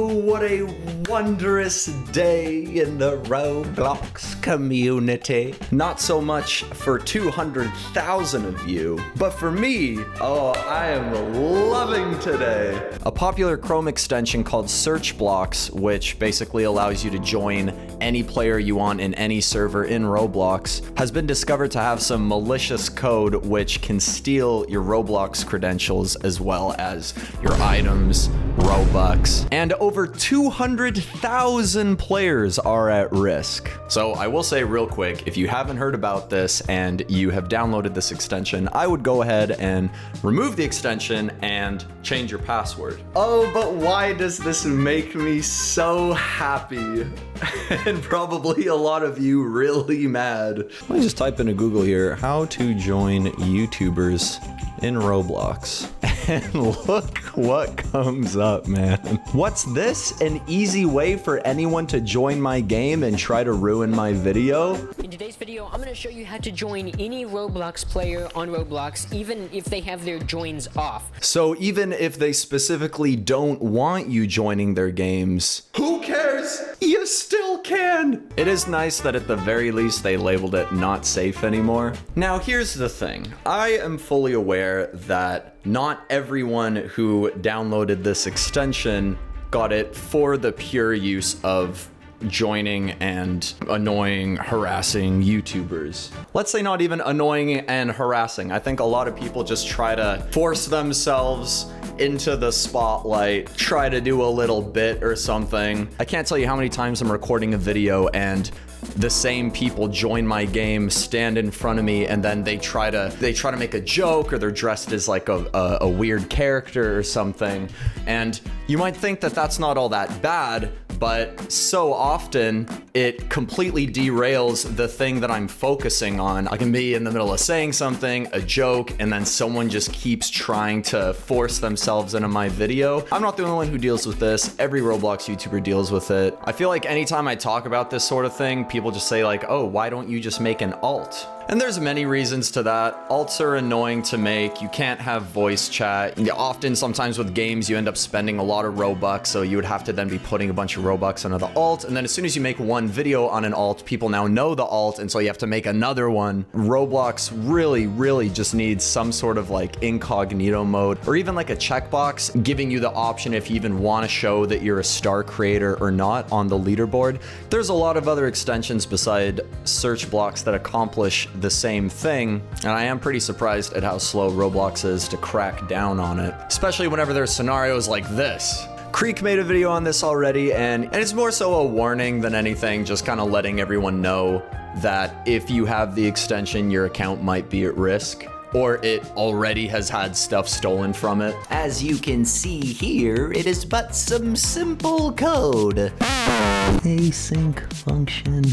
what a wondrous day in the Roblox community. Not so much for 200,000 of you, but for me, oh, I am loving today. A popular Chrome extension called Search Blocks, which basically allows you to join any player you want in any server in Roblox, has been discovered to have some malicious code which can steal your Roblox credentials as well as your items, Robux, and over 200,000 players are at risk. So I will say real quick, if you haven't heard about this and you have downloaded this extension, I would go ahead and remove the extension and change your password. Oh, but why does this make me so happy? And probably a lot of you really mad. Let me just type into Google here, how to join YouTubers in Roblox. And look what comes up, man. What's this? An easy way for anyone to join my game and try to ruin my video? In today's video, I'm going to show you how to join any Roblox player on Roblox, even if they have their joins off. So even if they specifically don't want you joining their games, who cares? You still can. It is nice that at the very least they labeled it not safe anymore. Now here's the thing. I am fully aware that not everyone who downloaded this extension got it for the pure use of joining and annoying, harassing YouTubers. Let's say not even annoying and harassing. I think a lot of people just try to force themselves into the spotlight, try to do a little bit or something. I can't tell you how many times I'm recording a video and the same people join my game, stand in front of me, and then they try to make a joke, or they're dressed as like a weird character or something. And you might think that that's not all that bad, but so often it completely derails the thing that I'm focusing on. I can be in the middle of saying something, a joke, and then someone just keeps trying to force themselves into my video. I'm not the only one who deals with this. Every Roblox YouTuber deals with it. I feel like anytime I talk about this sort of thing, people just say like, oh, why don't you just make an alt? And there's many reasons to that. Alts are annoying to make. You can't have voice chat. Often, sometimes with games, you end up spending a lot of Robux, so you would have to then be putting a bunch of Robux onto the alt. And then as soon as you make one video on an alt, people now know the alt, and so you have to make another one. Roblox really just needs some sort of like incognito mode, or even like a checkbox giving you the option if you even want to show that you're a star creator or not on the leaderboard. There's a lot of other extensions beside search blocks that accomplish the same thing, and I am pretty surprised at how slow Roblox is to crack down on it, especially whenever there's scenarios like this. Creek made a video on this already, and it's more so a warning than anything, just kind of letting everyone know that if you have the extension, your account might be at risk, or it already has had stuff stolen from it. As you can see here, it is but some simple code. Async function.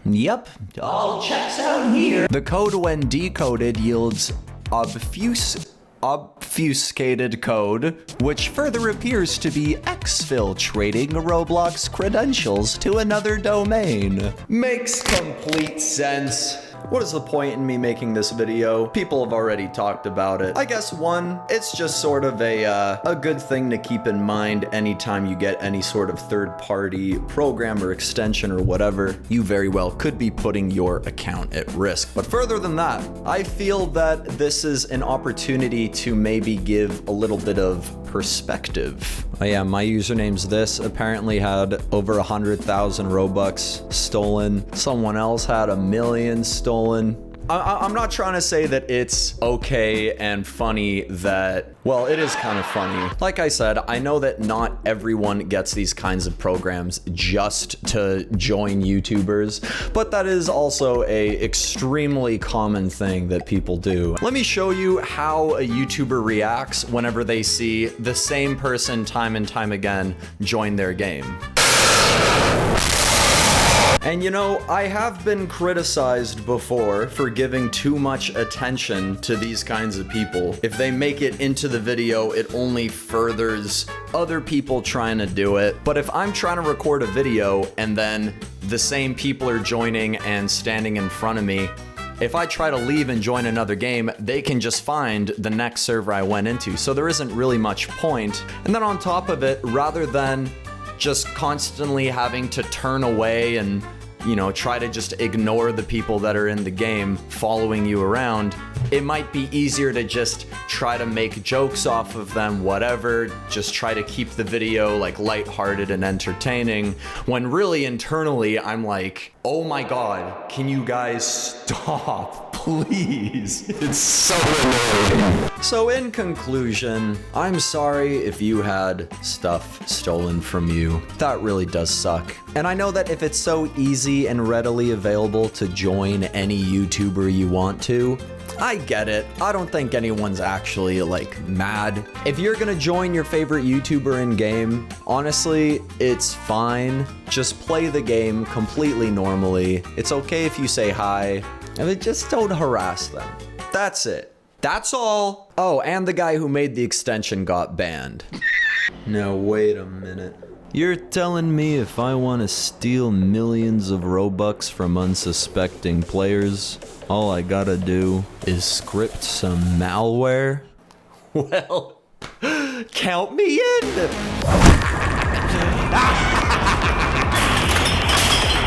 Yep, all checks out here. The code, when decoded, yields obfuscated code, which further appears to be exfiltrating Roblox credentials to another domain. Makes complete sense. What is the point in me making this video? People have already talked about it. I guess one, it's just sort of a good thing to keep in mind anytime you get any sort of third-party program or extension or whatever. You very well could be putting your account at risk. But further than that, I feel that this is an opportunity to maybe give a little bit of perspective. Oh yeah, my username's this. Apparently had over 100,000 Robux stolen. Someone else had 1 million stolen. I'm not trying to say that it's okay and funny that, well, it is kind of funny. Like I said, I know that not everyone gets these kinds of programs just to join YouTubers, but that is also a extremely common thing that people do. Let me show you how a YouTuber reacts whenever they see the same person time and time again join their game. And you know, I have been criticized before for giving too much attention to these kinds of people. If they make it into the video, it only furthers other people trying to do it. But if I'm trying to record a video and then the same people are joining and standing in front of me, if I try to leave and join another game, they can just find the next server I went into. So there isn't really much point. And then on top of it, rather than just constantly having to turn away and, you know, try to just ignore the people that are in the game following you around, it might be easier to just try to make jokes off of them, whatever, just try to keep the video like lighthearted and entertaining, when really internally I'm like, oh my god, can you guys stop, please? It's so annoying. So in conclusion, I'm sorry if you had stuff stolen from you. That really does suck. And I know that if it's so easy and readily available to join any YouTuber you want to, I get it. I don't think anyone's actually like mad. If you're gonna join your favorite YouTuber in game, honestly, it's fine. Just play the game completely normally. It's okay if you say hi, and just don't harass them. That's it. That's all. Oh, and the guy who made the extension got banned. Now wait a minute. You're telling me if I want to steal millions of Robux from unsuspecting players, all I gotta do is script some malware? Well, count me in!